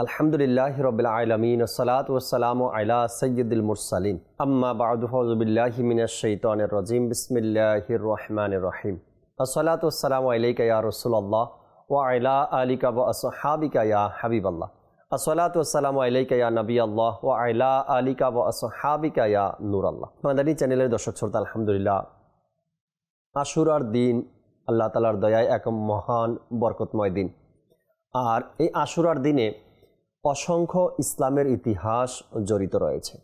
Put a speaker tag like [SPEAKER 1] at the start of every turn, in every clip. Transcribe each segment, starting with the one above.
[SPEAKER 1] আলহামদুলিল্লাহি রাব্বিল আলামিন ওয়াসসালাতু ওয়াসসালামু আলা সাইয়্যিদিল মুরসালিন আম্মা বা'দু ফাউযু বিল্লাহি মিনাশ শাইতানির রাজিম বিসমিল্লাহির রহমানির রহিম আসসালাতু ওয়াসসালামু আলাইকা ইয়া রাসূলুল্লাহ ওয়া আলা আলিকা ওয়া আসহাবিকা ইয়া হাবিবাল্লাহ আসসালাতু ওয়াসসালামু আলাইকা ইয়া নবিয়াল্লাহ ওয়া আলা আলিকা ওয়া আসহাবিকা ইয়া নূরাল্লাহ। মাদানী চ্যানেলের দর্শক শ্রোতা, আলহামদুলিল্লাহ, আশুরার দিন আল্লাহ তাআলার দয়ায় এক মহান বরকতময় দিন। আর এই আশুরার দিনে অসংখ্য ইসলামের ইতিহাস জড়িত রয়েছে।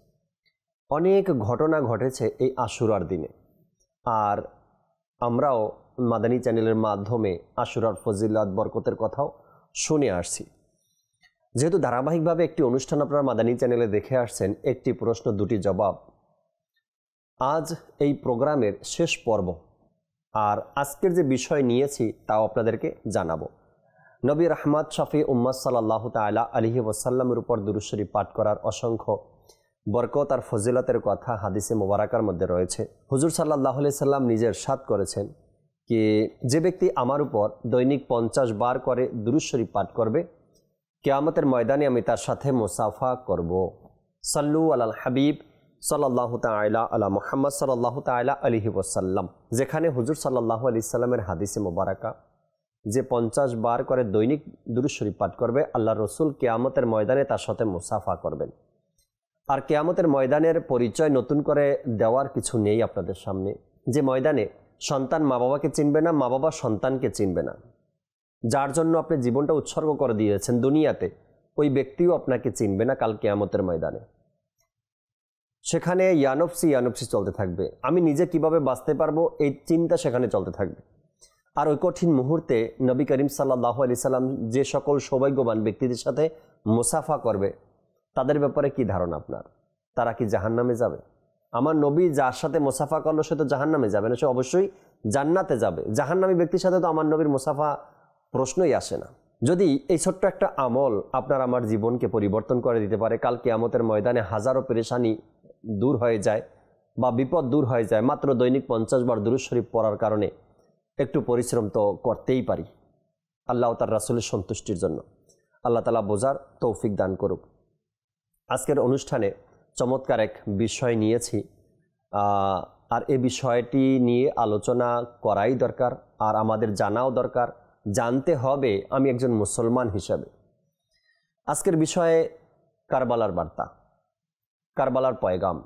[SPEAKER 1] অনেক ঘটনা ঘটেছে এই আশুরার দিনে। আর আমরাও মাদানী চ্যানেলের মাধ্যমে আশুরার ফজিলত বরকতের কথাও শুনে আসছি। যেহেতু ধারাবাহিকভাবে একটি অনুষ্ঠান আপনারা মাদানী চ্যানেলে দেখে আসছেন, একটি প্রশ্ন দুটি জবাব, আজ এই প্রোগ্রামের শেষ পর্ব। আর আজকের যে বিষয় নিয়েছি তাও আপনাদেরকে জানাবো। নবী রাহমাত শাফি উম্মাত সাল্লাল্লাহু তাআলা আলাইহি ওয়াসাল্লামের উপর দুরূদ শরীফ পাঠ করার অসংখ্য বরকত আর ফজিলতের কথা হাদিসে মুবারাকার মধ্যে রয়েছে। হুজুর সাল্লাল্লাহু আলাইহি সাল্লাম নিজে ইরশাদ করেছেন কি, যে ব্যক্তি আমার উপর দৈনিক 50 বার করে দুরূদ শরীফ পাঠ করবে, কিয়ামতের ময়দানে আমি তার সাথে মুসাফা করব। সাল্লু আলাল হাবিব সাল্লাল্লাহু তাআলা আলা মুহাম্মদ সাল্লাল্লাহু তাআলা আলাইহি ওয়াসাল্লাম। যেখানে হুজুর সাল্লাল্লাহু আলাইহি সাল্লামের হাদিসে মুবারাকা যে 50 বার করে দৈনিক দুরূদ শরীফ পাঠ করবে, আল্লাহ রসুল কিয়ামতের ময়দানে তার সাথে মুসাফা করবেন। আর কিয়ামতের ময়দানের পরিচয় নতুন করে দেওয়ার কিছু নেই আপনাদের সামনে। যে ময়দানে সন্তান মা বাবাকে চিনবে না, মা বাবা সন্তানকে চিনবে না। যার জন্য আপনি জীবনটা উৎসর্গ করে দিয়েছেন দুনিয়াতে, ওই ব্যক্তিও আপনাকে চিনবে না কাল কিয়ামতের ময়দানে। সেখানে ইয়ানফসি ইয়ানফসি চলতে থাকবে। আমি নিজে কিভাবে বাঁচতে পারবো, এই চিন্তা সেখানে চলতে থাকবে। আর ওই কঠিন মুহূর্তে নবী করিম সাল্লাল্লাহু আলাইহি সাল্লাম যে সকল সৌভাগ্যবান ব্যক্তিদের সাথে মুসাফা করবে, তাদের ব্যাপারে কি ধারণা আপনার? তারা কি জাহান্নামে যাবে? আমার নবী যার সাথে মুসাফা করলো সে তো জাহান্নামে যাবে না, সে অবশ্যই জান্নাতে যাবে। জাহান্নামী ব্যক্তির সাথে তো আমার নবীর মুসাফা প্রশ্নই আসে না। যদি এই ছোট্ট একটা আমল আপনার আমার জীবনকে পরিবর্তন করে দিতে পারে, কাল কিয়ামতের ময়দানে হাজারো পেরেশানি দূর হয়ে যায় বা বিপদ দূর হয়ে যায় মাত্র দৈনিক 50 বার দুরূদ শরীফ পড়ার কারণে। একটু পরিশ্রম তো করতেই পারি আল্লাহ তার রাসূলের সন্তুষ্টির জন্য। আল্লাহ তাআলা বোঝার তৌফিক দান করুক। আজকের অনুষ্ঠানে চমৎকার এক বিষয় নিয়েছি, আর এই বিষয়টি নিয়ে আলোচনা করাই দরকার, আর আমাদের জানাও দরকার, জানতে হবে আমি একজন মুসলমান হিসাবে। আজকের বিষয়ে কারবালার বার্তা, কারবালার পয়গাম,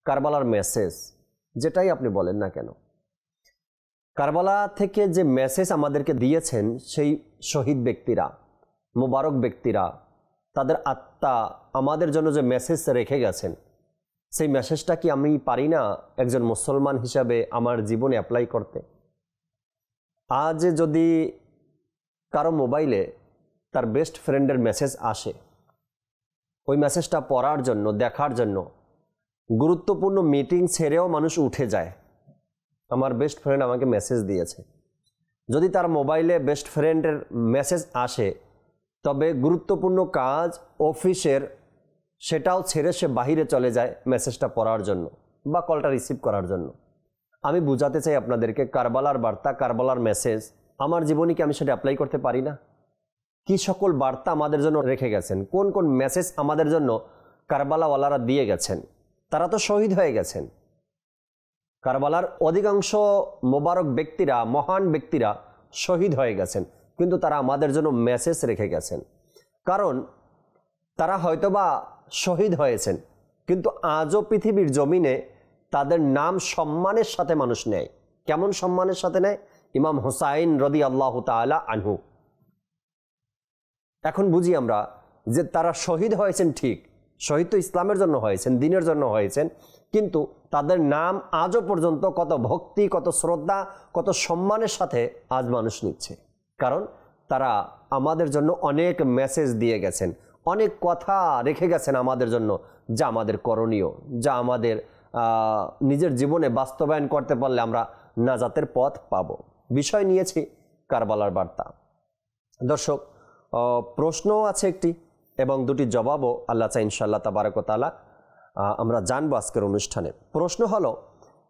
[SPEAKER 1] কারবালার মেসেজ, যেটাই আপনি বলেন না কেন, কারবালা থেকে যে মেসেজ আমাদেরকে দিয়েছেন সেই শহীদ ব্যক্তিরা, মুবারক ব্যক্তিরা, তাদের আত্মা আমাদের জন্য যে মেসেজ রেখে গেছেন, সেই মেসেজটা কি আমি পারি না একজন মুসলমান হিসাবে আমার জীবনে অ্যাপ্লাই করতে? আজ যদি কারো মোবাইলে তার বেস্ট ফ্রেন্ডের মেসেজ আসে, ওই মেসেজটা পড়ার জন্য, দেখার জন্য গুরুত্বপূর্ণ মিটিং ছেড়েও মানুষ উঠে যায়। আমার বেস্ট ফ্রেন্ড আমাকে মেসেজ দিয়েছে। যদি তার মোবাইলে বেস্ট ফ্রেন্ডের মেসেজ আসে, তবে গুরুত্বপূর্ণ কাজ অফিসের সেটাও ছেড়ে সে বাহিরে চলে যায় মেসেজটা পড়ার জন্য বা কলটা রিসিভ করার জন্য। আমি বুঝাতে চাই আপনাদেরকে, কারবালার বার্তা, কারবালার মেসেজ আমার জীবনে কি আমি সেটা অ্যাপ্লাই করতে পারি না? কি সকল বার্তা আমাদের জন্য রেখে গেছেন, কোন কোন মেসেজ আমাদের জন্য কারবালাওয়ালারা দিয়ে গেছেন। তারা তো শহীদ হয়ে গেছেন। কারবালার অধিকাংশ মোবারক ব্যক্তিরা, মহান ব্যক্তিরা শহীদ হয়ে গেছেন, কিন্তু তারা আমাদের জন্য মেসেজ রেখে গেছেন। কারণ তারা হয়তোবা শহীদ হয়েছেন, কিন্তু আজও পৃথিবীর জমিনে তাদের নাম সম্মানের সাথে মানুষ নেয়। কেমন সম্মানের সাথে নেয়? ইমাম হুসাইন রাদিয়াল্লাহু তাআলা আনহু। এখন বুঝি আমরা যে তারা শহীদ হয়েছেন, ঠিক, শহীদ তো ইসলামের জন্য হয়েছেন, দ্বীনের জন্য হয়েছেন, কিন্তু তাদের নাম আজও পর্যন্ত কত ভক্তি, কত শ্রদ্ধা, কত সম্মানের সাথে আজ মানুষ নিচ্ছে। কারণ তারা আমাদের জন্য অনেক মেসেজ দিয়ে গেছেন, অনেক কথা রেখে গেছেন আমাদের জন্য, যা আমাদের করণীয়, যা আমাদের নিজের জীবনে বাস্তবায়ন করতে পারলে আমরা নাজাতের পথ পাব। বিষয় নিয়েছি কারবালার বার্তা। দর্শক, প্রশ্নও আছে একটি এবং দুটি জবাবও আল্লাহ চাই ইনশাআল্লাহ তাবারক ওয়া তাআলা আমরা জানবো আজকের অনুষ্ঠানে। প্রশ্ন হলো,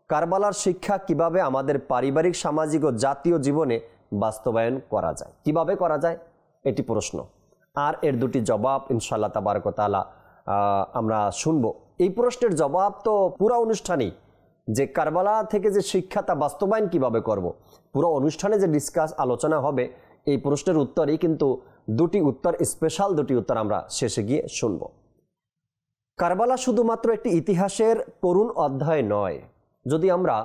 [SPEAKER 1] কারবালার শিক্ষা কিভাবে আমাদের পারিবারিক, সামাজিক ও জাতীয় জীবনে বাস্তবায়ন করা যায়, কিভাবে করা যায়, এটি প্রশ্ন। আর এর দুটি জবাব ইনশাআল্লাহ তাবারক ওয়া তাআলা আমরা শুনবো। এই প্রশ্নের জবাব তো পুরো অনুষ্ঠানেই, যে কারবালা থেকে যে শিক্ষা তা বাস্তবায়ন কিভাবে করব, পুরো অনুষ্ঠানে যে ডিসকাস আলোচনা হবে এই প্রশ্নের উত্তরই কিন্তু দুটি উত্তর, স্পেশাল দুটি উত্তর আমরা শেষে গিয়ে শুনব। কারবালা শুধুমাত্র একটি ইতিহাসের করুণ অধ্যায় নয়। যদি আমরা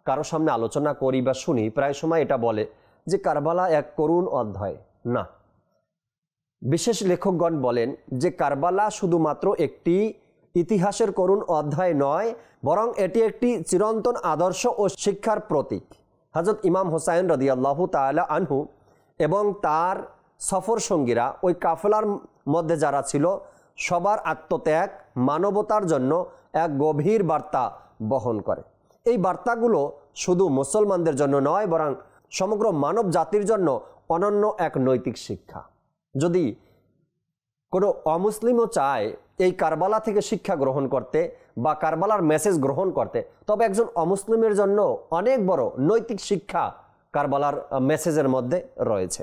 [SPEAKER 1] কারো সামনে আলোচনা করি বা শুনি, প্রায় সময় এটা বলে যে কারবালা এক করুণ অধ্যায়। না, বিশেষ লেখকগণ বলেন যে কারবালা শুধুমাত্র একটি ইতিহাসের করুণ অধ্যায় নয়, বরং এটি একটি চিরন্তন আদর্শ ও শিক্ষার প্রতীক। হযরত ইমাম হোসাইন রাদিয়াল্লাহু তাআলা আনহু এবং তার সফর সঙ্গীরা, ওই কাফেলার মধ্যে যারা ছিল, সবার আত্মত্যাগ মানবতার জন্য এক গভীর বার্তা বহন করে। এই বার্তাগুলো শুধু মুসলমানদের জন্য নয়, বরং সমগ্র মানব জাতির জন্য অনন্য এক নৈতিক শিক্ষা। যদি কোনো অমুসলিমও চায় এই কারবালা থেকে শিক্ষা গ্রহণ করতে বা কারবালার মেসেজ গ্রহণ করতে, তবে একজন অমুসলিমের জন্য অনেক বড় নৈতিক শিক্ষা কারবালার মেসেজের মধ্যে রয়েছে।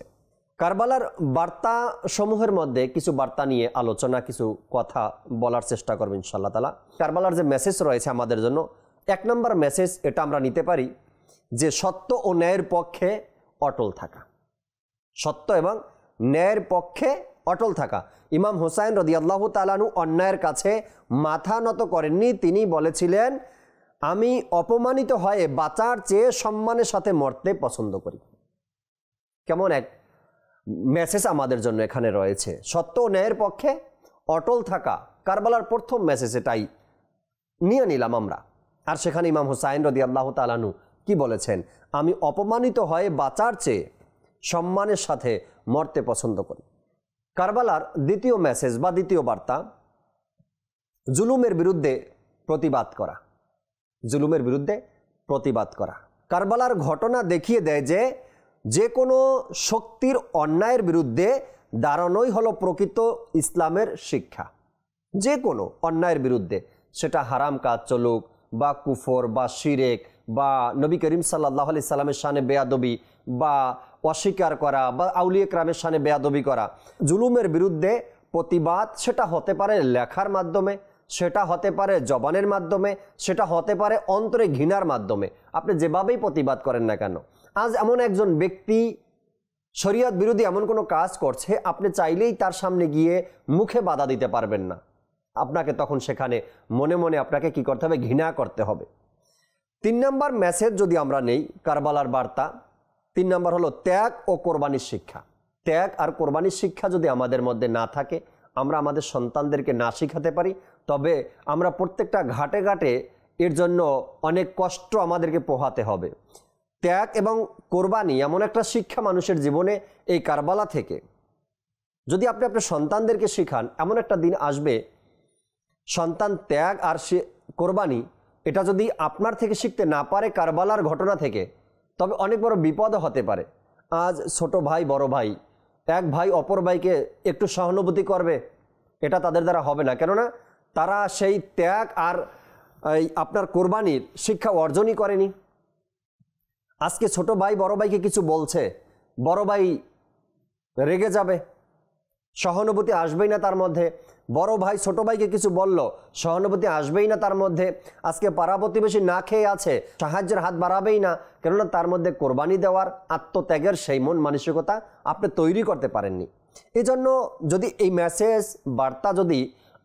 [SPEAKER 1] কারবালার বার্তা সমূহের মধ্যে কিছু বার্তা নিয়ে আলোচনা, কিছু কথা বলার চেষ্টা করব ইনশাআল্লাহ তাআলা। কারবালার যে মেসেজ রয়েছে আমাদের জন্য, এক নম্বর মেসেজ এটা আমরা নিতে পারি যে সত্য ও ন্যায়ের পক্ষে অটল থাকা। সত্য এবং ন্যায়ের পক্ষে অটল থাকা। ইমাম হোসাইন রাদিয়াল্লাহু তাআলা আনহু অন্যায়ের কাছে মাথা নত করেননি। তিনি বলেছিলেন, আমি অপমানিত হয়ে বাঁচার চেয়ে সম্মানের সাথে মরতে পছন্দ করি। কেমন এক মেসেজ আমাদের জন্য এখানে রয়েছে, সত্য ও ন্যায়ের পক্ষে অটল থাকা। কারবালার প্রথম মেসেজ এটাই নিয়ে নিলাম আমরা। আর সেখানে ইমাম হোসাইন রাদিয়াল্লাহু তাআলা আনহু কি বলেছেন? আমি অপমানিত হয়ে বাঁচার চেয়ে সম্মানের সাথে মরতে পছন্দ করি। কারবালার দ্বিতীয় মেসেজ বা দ্বিতীয় বার্তা, জুলুমের বিরুদ্ধে প্রতিবাদ করা। জুলুমের বিরুদ্ধে প্রতিবাদ করা। কারবালার ঘটনা দেখিয়ে দেয় যে যে কোনো শক্তির অন্যায়ের বিরুদ্ধে দাঁড়ানোই হলো প্রকৃত ইসলামের শিক্ষা। যে কোনো অন্যায়ের বিরুদ্ধে, সেটা হারাম কাজ চলুক বা কুফর বা শিরেক বা নবী করিম সাল্লাল্লাহু আলাইহি সাল্লামের শানে বেয়াদবি বা অস্বীকার করা বা আউলিয়া কেরামের শানে বেয়াদবি করা, জুলুমের বিরুদ্ধে প্রতিবাদ, সেটা হতে পারে লেখার মাধ্যমে, সেটা হতে পারে জবানের মাধ্যমে, সেটা হতে পারে অন্তরে ঘৃণার মাধ্যমে। আপনি যেভাবেই প্রতিবাদ করেন না কেন, আজ এমন একজন ব্যক্তি শরীয়ত বিরোধী এমন কোনো কাজ করছে, আপনি চাইলেই তার সামনে গিয়ে মুখে বাধা দিতে পারবেন না। আপনাকে তখন সেখানে মনে মনে আপনাকে কি করতে হবে? ঘৃণা করতে হবে। 3 নম্বর মেসেজ যদি আমরা নেই কারবালার বার্তা, 3 নম্বর হলো ত্যাগ ও কোরবানির শিক্ষা। ত্যাগ আর কোরবানির শিক্ষা যদি আমাদের মধ্যে না থাকে, আমরা আমাদের সন্তানদেরকে না শিখাতে পারি, তবে আমরা প্রত্যেকটা ঘাটে ঘাটে এর জন্য অনেক কষ্ট আমাদেরকে পোহাতে হবে। ত্যাগ এবং কোরবানি এমন একটা শিক্ষা মানুষের জীবনে এই কারবালা থেকে যদি আপনি আপনার সন্তানদেরকে শিখান, এমন একটা দিন আসবে সন্তান ত্যাগ আর কোরবানি এটা যদি আপনার থেকে শিখতে না পারে কারবালার ঘটনা থেকে, তবে অনেক বড় বিপদ হতে পারে। আজ ছোট ভাই বড় ভাই, এক ভাই অপর ভাইকে একটু সহানুভূতি করবে, এটা তাদের দ্বারা হবে না। কেননা তারা সেই ত্যাগ আর আপনার কোরবানির শিক্ষা অর্জনই করেনি। আজকে ছোট ভাই বড় ভাইকে কিছু বলছে, বড় ভাই রেগে যাবে, সহানুভূতি আসবেই না তার মধ্যে। বড় ভাই ছোট ভাইকে কিছু বলল, সহানুভূতি আসবেই না তার মধ্যে। আজকে পাড়া প্রতিবেশী না খেয়ে আছে, সাহায্যের হাত বাড়াবেই না, কেননা তার মধ্যে কোরবানি দেওয়ার আত্মত্যাগের সেই মন মানসিকতা আপনি তৈরি করতে পারেননি। এই জন্য যদি এই মেসেজ বার্তা যদি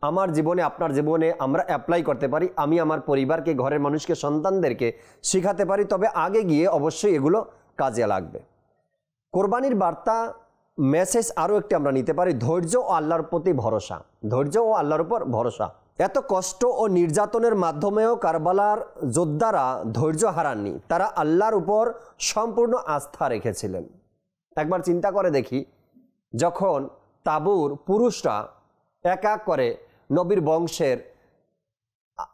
[SPEAKER 1] আমার জীবনে আপনার জীবনে আমরা অ্যাপ্লাই করতে পারি, আমি আমার পরিবারকে, ঘরের মানুষকে, সন্তানদেরকে শিখাতে পারি, তবে আগে গিয়ে অবশ্যই এগুলো কাজে লাগবে। কোরবানির বার্তা মেসেজ আরও একটি আমরা নিতে পারি, ধৈর্য ও আল্লাহর প্রতি ভরসা। ধৈর্য ও আল্লাহর উপর ভরসা। এত কষ্ট ও নির্যাতনের মাধ্যমেও কারবালার যোদ্ধারা ধৈর্য হারাননি, তারা আল্লাহর উপর সম্পূর্ণ আস্থা রেখেছিলেন। একবার চিন্তা করে দেখি, যখন তাবুর পুরুষরা এক এক করে নবীর বংশের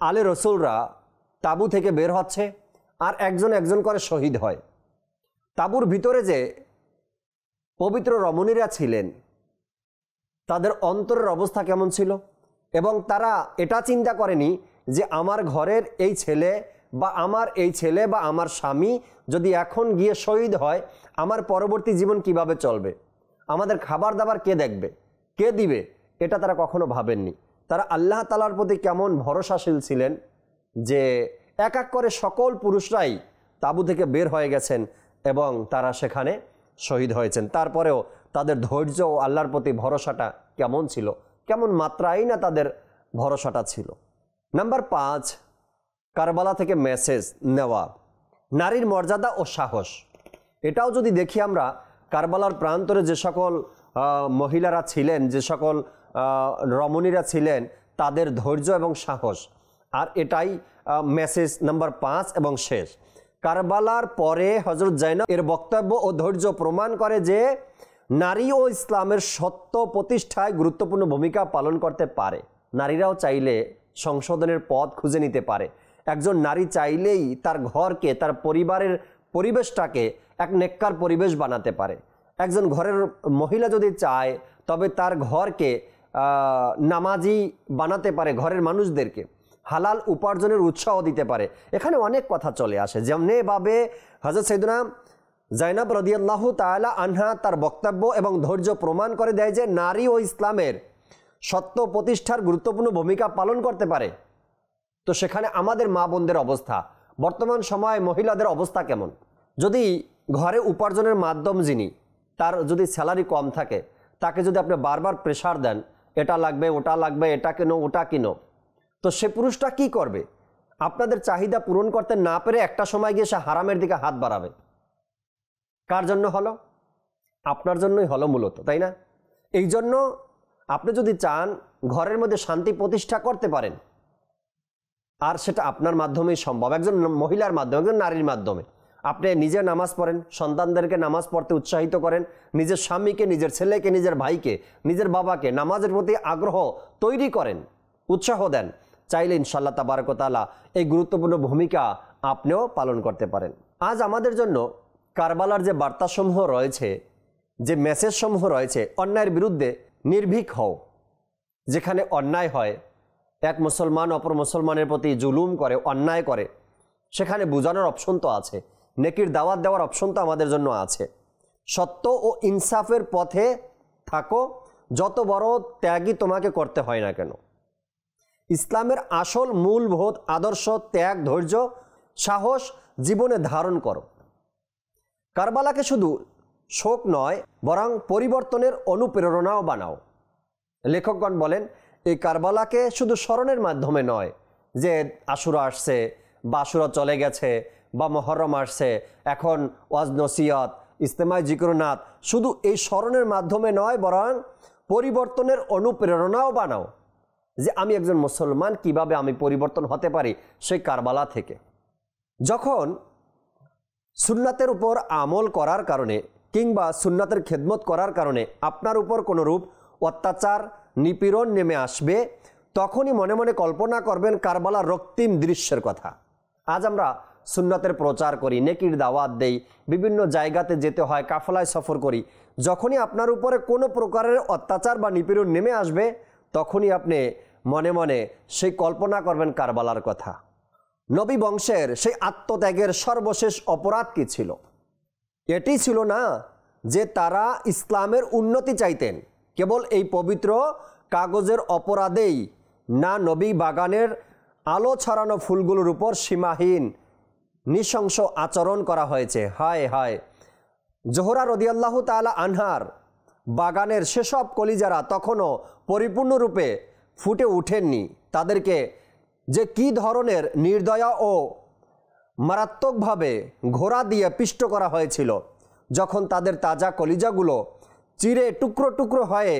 [SPEAKER 1] আলে রসুলরা তাবু থেকে বের হচ্ছে আর একজন একজন করে শহীদ হয়, তাবুর ভিতরে যে পবিত্র রমণীরা ছিলেন তাদের অন্তরের অবস্থা কেমন ছিল? এবং তারা এটা চিন্তা করেনি যে আমার ঘরের এই ছেলে বা আমার এই ছেলে বা আমার স্বামী যদি এখন গিয়ে শহীদ হয়, আমার পরবর্তী জীবন কিভাবে চলবে, আমাদের খাবার দাবার কে দেখবে, কে দিবে, এটা তারা কখনো ভাবেননি। তারা আল্লাহ তাআলার প্রতি কেমন ভরসাশীল ছিলেন যে এক এক করে সকল পুরুষরাই তাঁবু থেকে বের হয়ে গেছেন এবং তারা সেখানে শহীদ হয়েছেন। তারপরেও তাদের ধৈর্য ও আল্লাহর প্রতি ভরসাটা কেমন ছিল, কেমন মাত্রাই না তাদের ভরসাটা ছিল। নাম্বার 5, কারবালা থেকে মেসেজ নেওয়া, নারীর মর্যাদা ও সাহস। এটাও যদি দেখি আমরা, কারবালার প্রান্তরে যে সকল মহিলারা ছিলেন, যে সকল রমণীরা ছিলেন, তাদের ধৈর্য এবং সাহস। আর এটাই মেসেজ নাম্বার 5 এবং শেষ। কারবালার পরে হযরত জাইনব এর বক্তব্য ও ধৈর্য প্রমাণ করে যে নারী ও ইসলামের সত্য প্রতিষ্ঠায় গুরুত্বপূর্ণ ভূমিকা পালন করতে পারে। নারীরাও চাইলে সংশোধনের পথ খুঁজে নিতে পারে। একজন নারী চাইলেই তার ঘরকে, তার পরিবারের পরিবেশটাকে এক নেককার পরিবেশ বানাতে পারে। একজন ঘরের মহিলা যদি চায় তবে তার ঘরকে নামাজি বানাতে পারে, ঘরের মানুষদেরকে হালাল উপার্জনের উৎসাহ দিতে পারে। এখানে অনেক কথা চলে আসে, যেমনিভাবে হযরত সাইয়েদনা জাইনব রাদিয়াল্লাহু তাআলা আনহা তার বক্তব্য এবং ধৈর্য প্রমাণ করে দেয় যে নারী ও ইসলামের সত্য প্রতিষ্ঠার গুরুত্বপূর্ণ ভূমিকা পালন করতে পারে। তো সেখানে আমাদের মা বোনদের অবস্থা, বর্তমান সময়ে মহিলাদের অবস্থা কেমন? যদি ঘরে উপার্জনের মাধ্যম যিনি, তার যদি স্যালারি কম থাকে, তাকে যদি আপনি বারবার প্রেশার দেন, এটা লাগবে, ওটা লাগবে, এটা কিনো, ওটা কিনো, তো সে পুরুষটা কি করবে? আপনাদের চাহিদা পূরণ করতে না পেরে একটা সময় গিয়ে সে হারামের দিকে হাত বাড়াবে। কার জন্য হলো? আপনার জন্যই হলো মূলত, তাই না? এই জন্য আপনি যদি চান ঘরের মধ্যে শান্তি প্রতিষ্ঠা করতে পারেন, আর সেটা আপনার মাধ্যমেই সম্ভব, একজন মহিলার মাধ্যমে, একজন নারীর মাধ্যমে। আপনি নিজে নামাজ পড়েন, সন্তানদেরকে নামাজ পড়তে উৎসাহিত করেন, নিজের স্বামীকে, নিজের ছেলেকে, নিজের ভাইকে, নিজের বাবাকে নামাজের প্রতি আগ্রহ তৈরি করেন, উৎসাহ দেন। চাইলে ইনশাআল্লাহ তাবারক ওয়া তাআলা এই গুরুত্বপূর্ণ ভূমিকা আপনিও পালন করতে পারেন। আজ আমাদের জন্য কারবালার যে বার্তাসমূহ রয়েছে, যে মেসেজসমূহ রয়েছে, অন্যায়ের বিরুদ্ধে নির্ভীক হও। যেখানে অন্যায় হয়, এক মুসলমান অপর মুসলমানের প্রতি জুলুম করে, অন্যায় করে, সেখানে বোঝানোর অপশন তো আছে, নেকির দাওয়াত দেওয়ার অপশন তো আমাদের জন্য আছে। সত্য ও ইনসাফের পথে থাকো, যত বড় ত্যাগই তোমাকে করতে হয় না কেন। ইসলামের আসল মূলবোধ, আদর্শ, ত্যাগ, ধৈর্য, সাহস জীবনে ধারণ করো। কারবালাকে শুধু শোক নয়, বরং পরিবর্তনের অনুপ্রেরণাও বানাও। লেখকগণ বলেন, এই কারবালাকে শুধু স্মরণের মাধ্যমে নয়, যে আশুরা আসছে বা আশুরা চলে গেছে বা মুহররম আসছে, এখন ওয়াজ নসিহত, ইজতেমায় জিকরুনাত, শুধু এই স্মরণের মাধ্যমে নয়, বরং পরিবর্তনের অনুপ্রেরণাও বানাও। যে আমি একজন মুসলমান, কিভাবে আমি পরিবর্তন হতে পারি সেই কারবালা থেকে। যখন সুন্নাতের উপর আমল করার কারণে কিংবা সুন্নাতের খেদমত করার কারণে আপনার উপর কোনো রূপ অত্যাচার, নিপীড়ন নেমে আসবে, তখনই মনে মনে কল্পনা করবেন কারবালার রক্তিম দৃশ্যের কথা। আজ আমরা সুন্নাতের প্রচার করি, নেকির দাওয়াত দেই, বিভিন্ন জায়গাতে যেতে হয়, কাফলায় সফর করি। যখনই আপনার উপরে কোনো প্রকারের অত্যাচার বা নিপীড়ন নেমে আসবে, তখনই আপনি মনে মনে সেই কল্পনা করবেন কারবালার কথা। নবী বংশের সেই আত্মত্যাগের সর্বশেষ অপরাধ কি ছিল? এটি ছিল না যে তারা ইসলামের উন্নতি চাইতেন কেবল এই পবিত্র কাগজের অপরাধেই, না, নবী বাগানের আলো ছড়ানো ফুলগুলোর উপর সীমাহীন নৃশংস আচরণ করা হয়েছে। হায় হায়, জোহরা রাদিয়াল্লাহু তাআলা আনহার বাগানের সেসব কলিজারা তখনও পরিপূর্ণরূপে ফুটে ওঠেননি। তাদেরকে যে কি ধরনের নির্দয়া ও মারাত্মকভাবে ঘোড়া দিয়ে পিষ্ট করা হয়েছিল, যখন তাদের তাজা কলিজাগুলো চিরে টুকরো টুকরো হয়ে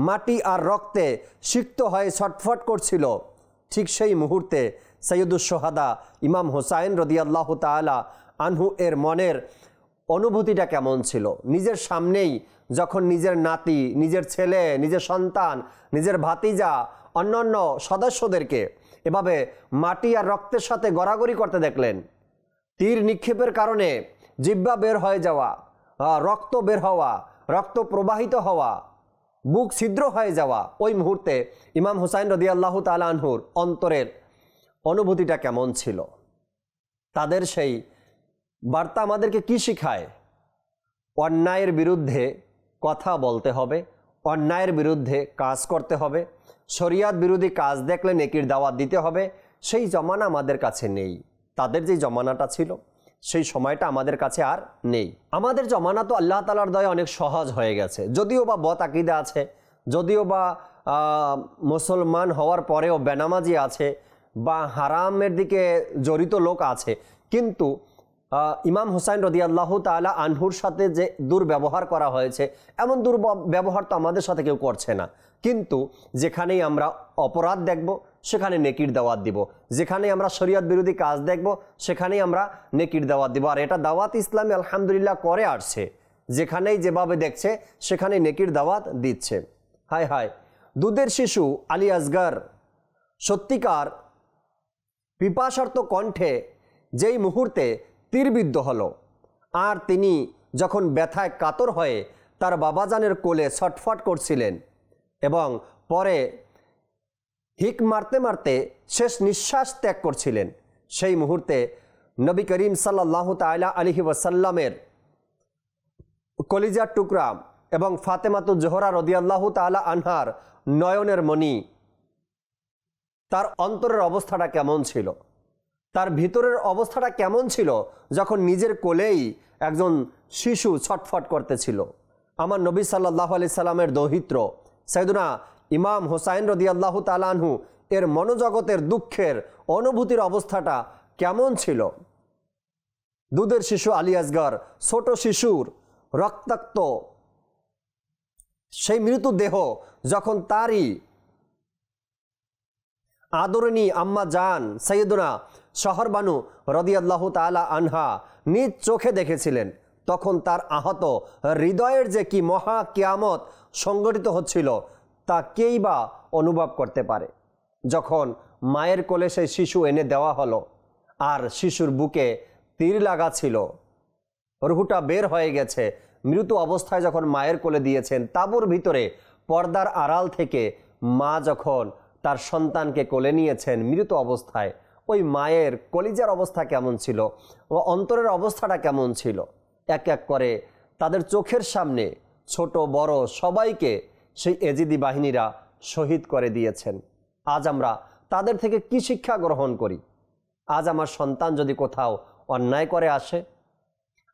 [SPEAKER 1] মাটি আর রক্তে সিক্ত হয়ে ছটফট করছিল, ঠিক সেই মুহূর্তে সৈয়দুস সোহাদা ইমাম হুসাইন রাদিয়াল্লাহু তাআলা আনহু এর মনের অনুভূতিটা কেমন ছিল? নিজের সামনেই যখন নিজের নাতি, নিজের ছেলে, নিজের সন্তান, নিজের ভাতিজা, অন্যান্য সদস্যদেরকে এভাবে মাটি আর রক্তের সাথে গড়াগড়ি করতে দেখলেন, তীর নিক্ষেপের কারণে জিহ্বা বের হয়ে যাওয়া, রক্ত বের হওয়া, রক্ত প্রবাহিত হওয়া, বুক ছিদ্র হয়ে যাওয়া, ওই মুহূর্তে ইমাম হুসাইন রাদিয়াল্লাহু তাআলা আনহুর অন্তরের অনুভূতিটা কেমন ছিল? তাদের সেই বার্তা আমাদেরকে কি শিখায়? অন্যায়ের বিরুদ্ধে কথা বলতে হবে, অন্যায়ের বিরুদ্ধে কাজ করতে হবে, শরিয়াত বিরোধী কাজ দেখলে নেকির দাওয়াত দিতে হবে, সেই জমানা আমাদের কাছে নেই। তাদের যে জমানাটা ছিল সেই সময়টা আমাদের কাছে আর নেই। আমাদের জমানা তো আল্লাহ তাআলার দয়া অনেক সহজ হয়ে গেছে। যদিও বা বদ আকীদা আছে, যদিও বা মুসলমান হওয়ার পরেও বেনামাজি আছে বা হারামের দিকে জড়িত লোক আছে, কিন্তু ইমাম হুসাইন রাদিয়াল্লাহু তাআলা আনহুর সাথে যে দুর্ব্যবহার করা হয়েছে, এমন দুর্ব্যবহার তো আমাদের সাথে কেউ করছে না। কিন্তু যেখানেই আমরা অপরাধ দেখব সেখানে নেকির দাওয়াত দিব, যেখানেই আমরা শরিয়ত বিরোধী কাজ দেখব সেখানেই আমরা নেকির দাওয়াত দিব। আর এটা দাওয়াত ইসলামী আলহামদুলিল্লাহ করে আসছে, যেখানেই যেভাবে দেখছে সেখানেই নেকির দাওয়াত দিচ্ছে। হায় হায়, দুধের শিশু আলী আসগর সত্যিকার পিপাসার্ত কণ্ঠে যেই মুহূর্তে তীরবিদ্ধ হলো, আর তিনি যখন ব্যথায় কাতর হয়ে তার বাবাজানের কোলে ছটফট করছিলেন এবং পরে হিক মারতে মারতে শেষ নিঃশ্বাস ত্যাগ করছিলেন, সেই মুহূর্তে নবী করিম সাল্লাল্লাহু তাআলা আলাইহি ওয়াসাল্লামের কলিজার টুকরা এবং ফাতেমাতুজ জোহরা রাদিয়াল্লাহু তাআলা আনহার নয়নের মণি, তার অন্তরের অবস্থাটা কেমন ছিল, তার ভিতরের অবস্থাটা কেমন ছিল যখন নিজের কোলেই একজন শিশু ছটফট করতেছিল। আমার নবী সাল্লাল্লাহু আলাইহি সাল্লামের দৌহিত্র সাইয়েদুনা ইমাম হুসাইন রাদিয়াল্লাহু তাআলা আনহু এর মনোজগতের দুঃখের অনুভূতির অবস্থাটা কেমন ছিল। দুধের শিশু আলী আসগর, ছোট শিশুর রক্তাক্ত সেই মৃত দেহ যখন তারই আদরণী আম্মা জান সাইয়েদুনা শহরবানু রাদিয়াল্লাহু তাআলা আনহা নিজ চোখে দেখেছিলেন, তখন তার আহত হৃদয়ের যে কি মহা কিয়ামত সংগঠিত হচ্ছিল তা কেই বা অনুভব করতে পারে। যখন মায়ের কোলে সেই শিশু এনে দেওয়া হলো আর শিশুর বুকে তীর লাগা ছিল, রুহুটা বের হয়ে গেছে, মৃত অবস্থায় যখন মায়ের কোলে দিয়েছেন, তাঁবুর ভিতরে পর্দার আড়াল থেকে মা যখন তার সন্তানকে কোলে নিয়েছেন মৃত অবস্থায়, ওই মায়ের কলিজার অবস্থা কেমন ছিল ও অন্তরের অবস্থাটা কেমন ছিল। এক এক করে তাদের চোখের সামনে ছোট বড় সবাইকে সেই এজিদি বাহিনীরা শহীদ করে দিয়েছেন। আজ আমরা তাদের থেকে কি শিক্ষা গ্রহণ করি? আজ আমার সন্তান যদি কোথাও অন্যায় করে আসে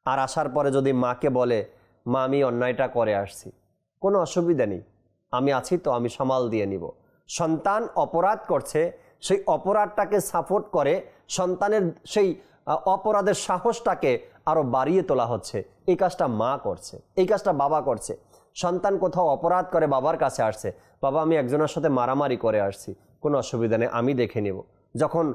[SPEAKER 1] আর আসার পরে যদি মাকে বলে, মা আমি অন্যায়টা করে আসছি, কোনো অসুবিধা নেই, আমি আছি তো, আমি সামাল দিয়ে নিব। সন্তান অপরাধ করছে, সেই অপরাধটাকে সাপোর্ট করে সন্তানের সেই অপরাধের সাহসটাকে আরও বাড়িয়ে তোলা হচ্ছে। এই কাজটা মা করছে, এই কাজটা বাবা করছে। সন্তান কোথাও অপরাধ করে বাবার কাছে আসছে, বাবা আমি একজনের সাথে মারামারি করে আসছি, কোনো অসুবিধা নেই, আমি দেখে নেব। যখন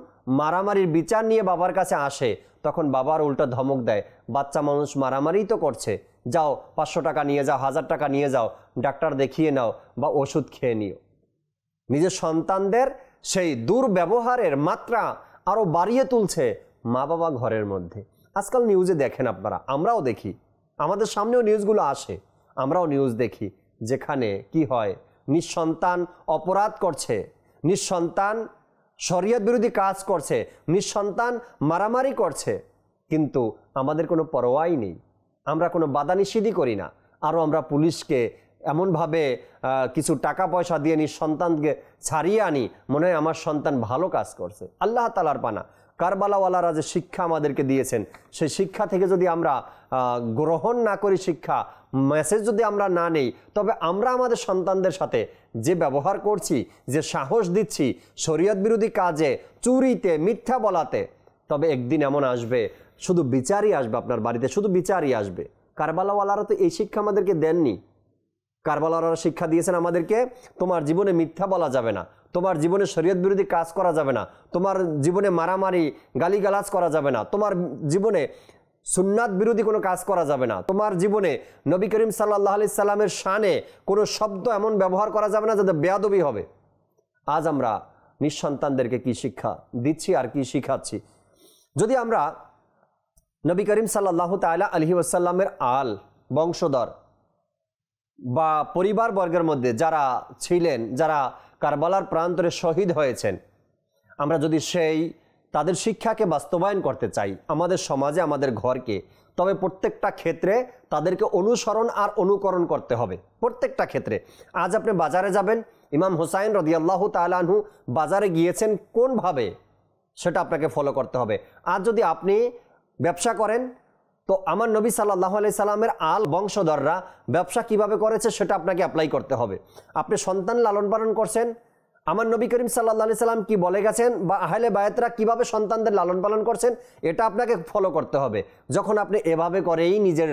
[SPEAKER 1] মারামারির বিচার নিয়ে বাবার কাছে আসে তখন বাবার উল্টা ধমক দেয়, বাচ্চা মানুষ মারামারিই তো করছে, যাও 500 টাকা নিয়ে যাও, 1000 টাকা নিয়ে যাও, ডাক্তার দেখিয়ে নাও বা ওষুধ খেয়ে নিও। নিজের সন্তানদের সেই দুর্ব্যবহারের মাত্রা আরও বাড়িয়ে তুলছে মা বাবা ঘরের মধ্যে। আজকাল নিউজে দেখেন আপনারা, আমরাও দেখি, আমাদের সামনেও নিউজগুলো আসে, আমরাও নিউজ দেখি, যেখানে কি হয়, নিঃসন্তান অপরাধ করছে, নিঃসন্তান শরিয়ত বিরোধী কাজ করছে, নিঃসন্তান মারামারি করছে, কিন্তু আমাদের কোনো পরোয়াই নেই, আমরা কোনো বাধা নিষেধই করি না। আরও আমরা পুলিশকে এমনভাবে কিছু টাকা পয়সা দিয়ে নিঃসন্তানকে ছাড়িয়ে আনি, মনে হয় আমার সন্তান ভালো কাজ করছে। আল্লাহ তাআলার পানা কারবালাওয়ালারা যে শিক্ষা আমাদেরকে দিয়েছেন, সেই শিক্ষা থেকে যদি আমরা গ্রহণ না করি, শিক্ষা মেসেজ যদি আমরা না নেই, তবে আমরা আমাদের সন্তানদের সাথে যে ব্যবহার করছি, যে সাহস দিচ্ছি শরিয়ত বিরোধী কাজে, চুরিতে, মিথ্যা বলাতে, তবে একদিন এমন আসবে শুধু বিচারই আসবে আপনার বাড়িতে, শুধু বিচারই আসবে। কারবালাওয়ালারা তো এই শিক্ষা আমাদেরকে দেননি। কারবালাওয়ালারা শিক্ষা দিয়েছেন আমাদেরকে, তোমার জীবনে মিথ্যা বলা যাবে না, তোমার জীবনে শরিয়ত বিরোধী কাজ করা যাবে না, তোমার জীবনে মারামারি গালিগালাজ করা যাবে না, তোমার জীবনে সুন্নাত বিরোধী কোনো কাজ করা যাবে না, তোমার জীবনে নবী করিম সাল্লাল্লাহু আলাইহি সাল্লামের শানে কোনো শব্দ এমন ব্যবহার করা যাবে না যাতে বেয়াদবি হবে। আজ আমরা নিঃসন্তানদেরকে কি শিক্ষা দিচ্ছি আর কি শিখাচ্ছি? যদি আমরা নবী করিম সাল্লাল্লাহু তাআলা আলাইহি ওয়াসাল্লামের আল বংশধর বা পরিবার বর্গের মধ্যে যারা ছিলেন, যারা কারবালার প্রান্তরে শহীদ হয়েছেন, আমরা যদি সেই তাদের শিক্ষাকে বাস্তবায়ন করতে চাই আমাদের সমাজে, আমাদের ঘরকে। তবে প্রত্যেকটা ক্ষেত্রে তাদেরকে অনুসরণ আর অনুকরণ করতে হবে, প্রত্যেকটা ক্ষেত্রে। আজ আপনি বাজারে যাবেন, ইমাম হুসাইন রাদিয়াল্লাহু তাআলা আনহু বাজারে গিয়েছেন কোনভাবে, সেটা আপনাকে ফলো করতে হবে। আজ যদি আপনি ব্যবসা করেন, তো আমার নবী সাল্লাল্লাহু আলাইহি সাল্লামের আল বংশধররা ব্যবসা কিভাবে করেছে সেটা আপনাকে অ্যাপ্লাই করতে হবে। আপনি সন্তান লালন পালন করছেন, আমার নবী করিম সাল্লাল্লাহু আলাইহি সাল্লাম কি বলে গেছেন বা আহলে বায়াতরা কিভাবে সন্তানদের লালন পালন করছেন, এটা আপনাকে ফলো করতে হবে। যখন আপনি এভাবে করেই নিজের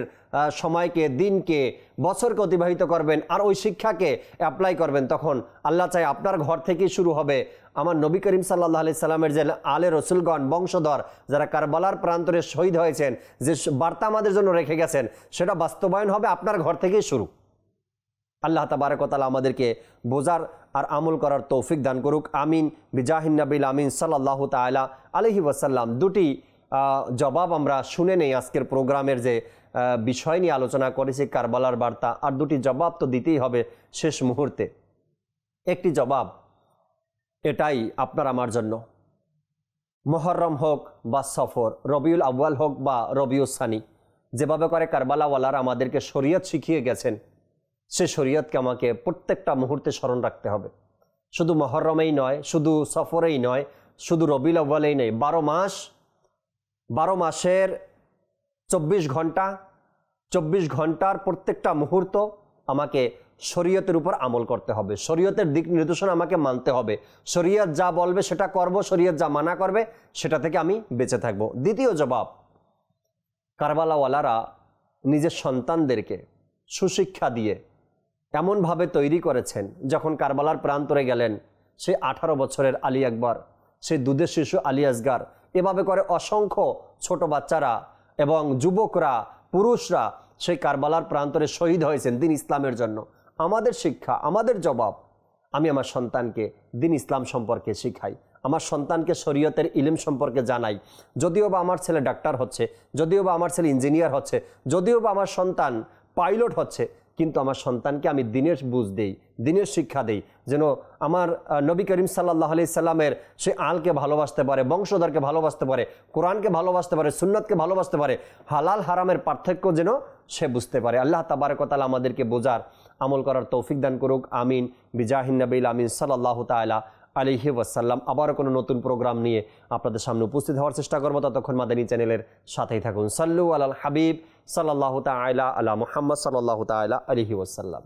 [SPEAKER 1] সময়কে, দিনকে, বছরকে অতিবাহিত করবেন আর ওই শিক্ষাকে অ্যাপ্লাই করবেন, তখন আল্লাহ চাই আপনার ঘর থেকেই শুরু হবে আমার নবী করিম সাল্লাল্লাহু আলাইহি সাল্লামের যে আলে রসুলগণ, বংশধর যারা কারবালার প্রান্তরে শহীদ হয়েছেন, যে বার্তা আমাদের জন্য রেখে গেছেন, সেটা বাস্তবায়ন হবে আপনার ঘর থেকেই শুরু। আল্লাহ তাবারক ওয়া তাআলা আমাদেরকে বোঝার আর আমল করার তৌফিক দান করুক, আমিন। বিজাহিন নবিল আমিন সাল্লাল্লাহু তাআলা আলাইহি ওয়াসাল্লাম। দুটি জবাব আমরা শুনে নেই আজকের প্রোগ্রামের যে বিষয় নিয়ে আলোচনা করেছি, কারবালার বার্তা, আর দুটি জবাব তো দিতেই হবে শেষ মুহূর্তে। একটি জবাব এটাই আপনার আমার জন্য, মুহররম হোক বা সফর, রবিউল আউয়াল হোক বা রবিউল সানি, যেভাবে করে কারবালাওয়ালারা আমাদেরকে শরীয়ত শিখিয়ে গেছেন, সে শরীয়তকে আমাকে প্রত্যেকটা মুহূর্তে স্মরণ রাখতে হবে। শুধু মুহররমেই নয়, শুধু সফরেই নয়, শুধু রবিউল আউয়ালেই নয়, 12 মাসের 24 ঘন্টা, 24 ঘন্টার প্রত্যেকটা মুহূর্ত আমাকে শরীয়তের উপর আমল করতে হবে, শরীয়তের দিক নির্দেশনা আমাকে মানতে হবে। শরীয়ত যা বলবে সেটা করব, শরীয়ত যা মানা করবে সেটা থেকে আমি বেঁচে থাকব। দ্বিতীয় জবাব, কারবালাওয়ালারা নিজের সন্তানদেরকে সুশিক্ষা দিয়ে এমনভাবে তৈরি করেছেন, যখন কারবালার প্রান্তরে গেলেন, সেই 18 বছরের আলী আকবর, সেই দুধের শিশু আলী আসগার, এভাবে করে অসংখ্য ছোট বাচ্চারা এবং যুবকরা, পুরুষরা সেই কারবালার প্রান্তরে শহীদ হয়েছেন দিন ইসলামের জন্য। আমাদের শিক্ষা, আমাদের জবাব, আমি আমার সন্তানকে দিন ইসলাম সম্পর্কে শিখাই, আমার সন্তানকে শরীয়তের ইলম সম্পর্কে জানাই। যদিও বা আমার ছেলে ডাক্তার হচ্ছে, যদিও বা আমার ছেলে ইঞ্জিনিয়ার হচ্ছে, যদিও বা আমার সন্তান পাইলট হচ্ছে, কিন্তু আমার সন্তানকে আমি দিনের বুঝ দেই, দিনের শিক্ষা দেই, যেন আমার নবী করিম সাল্লাল্লাহু আলাইহি সাল্লামের সে আলকে ভালোবাসতে পারে, বংশধরকে ভালোবাসতে পারে, কোরআনকে ভালোবাসতে পারে, সুন্নতকে ভালোবাসতে পারে, হালাল হারামের পার্থক্য যেন সে বুঝতে পারে। আল্লাহ তাবারক ওয়া তাআলা আমাদেরকে বোঝার, আমল করার তৌফিক দান করুক, আমিন। বিজাহিন নবিল আমিন সাল্লাল্লাহু তাআলা আলাইহি ওয়াসাল্লাম। আবারও কোনো নতুন প্রোগ্রাম নিয়ে আপনাদের সামনে উপস্থিত হওয়ার চেষ্টা করবো। ততক্ষণ মাদানী চ্যানেলের সাথেই থাকুন। সাল্লু আলাল হাবিব সাল্লাল্লাহু তাআলা আলা মুহাম্মদ সাল্লাল্লাহু তাআলা আলাইহি ওয়াসাল্লাম।